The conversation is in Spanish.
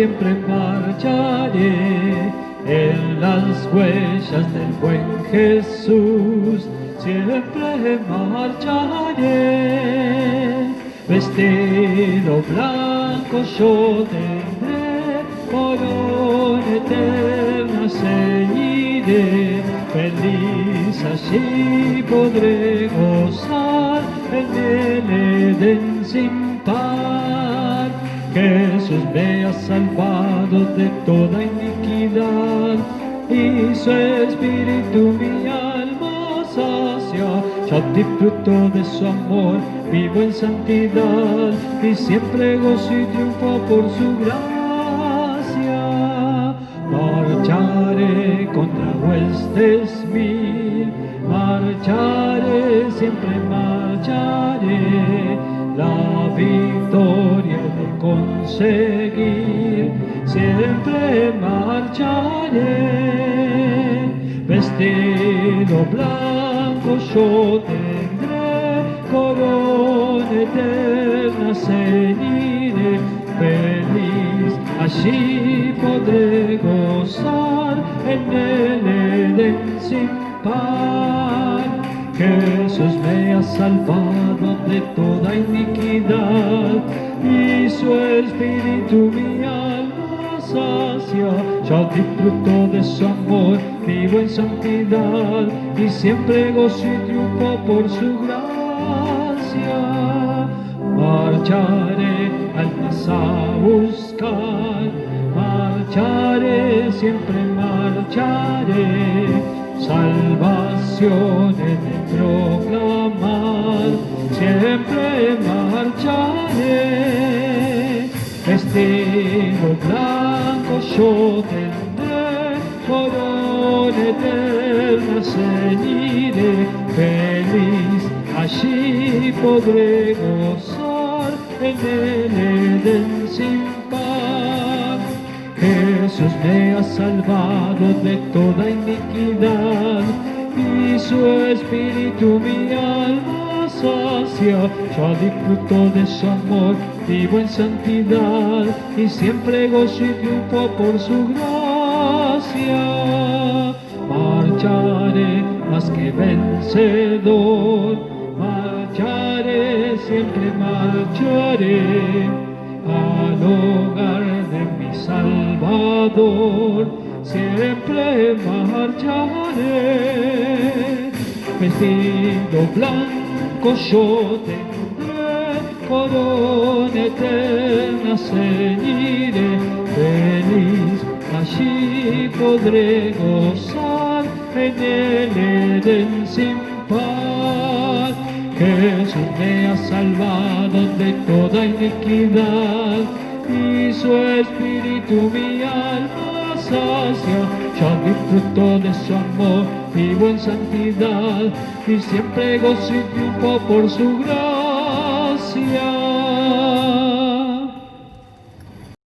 siempre marcharé en las huellas del buen Jesús, siempre marcharé. Vestido blanco yo tendré, corona eterna ceñiré, feliz allí podré gozar en el Edén sin par. Jesús me ha salvado de toda iniquidad, y su espíritu mi alma sacia. Yo disfruto de su amor, vivo en santidad, y siempre gozo y triunfo por su gracia. Marcharé contra huestes mil, marcharé, siempre marcharé, la victoria de conseguir, siempre marcharé. Vestido blanco yo tendré, corona eterna ceñiré, feliz allí podré gozar en el Edén sin par. Jesús me ha salvado de toda iniquidad, y su espíritu mi alma sacia. Yo disfruto de su amor, vivo en santidad, y siempre gozo y triunfo por su gracia. Marcharé almas a buscar, marcharé, siempre marcharé, salvación he de proclamar, siempre marcharé. Vestido blanco yo tendré, corona eterna ceñiré, feliz allí podré gozar en el Edén sin par. Jesús me ha salvado de toda iniquidad, y su espíritu mi alma sacia. Yo disfruto de su amor, vivo en santidad, y siempre gozo y triunfo por su gracia. Marcharé más que vencedor, marcharé, siempre marcharé al hogar de mi Salvador, siempre marcharé. Vestido blanco yo tendré, corona eterna ceñiré, feliz allí podré gozar en el Edén sin par. Jesús me ha salvado de toda iniquidad, y su espíritu mi alma sacia. Yo disfruto de su amor, vivo en santidad, y siempre gozo y triunfo por su gracia.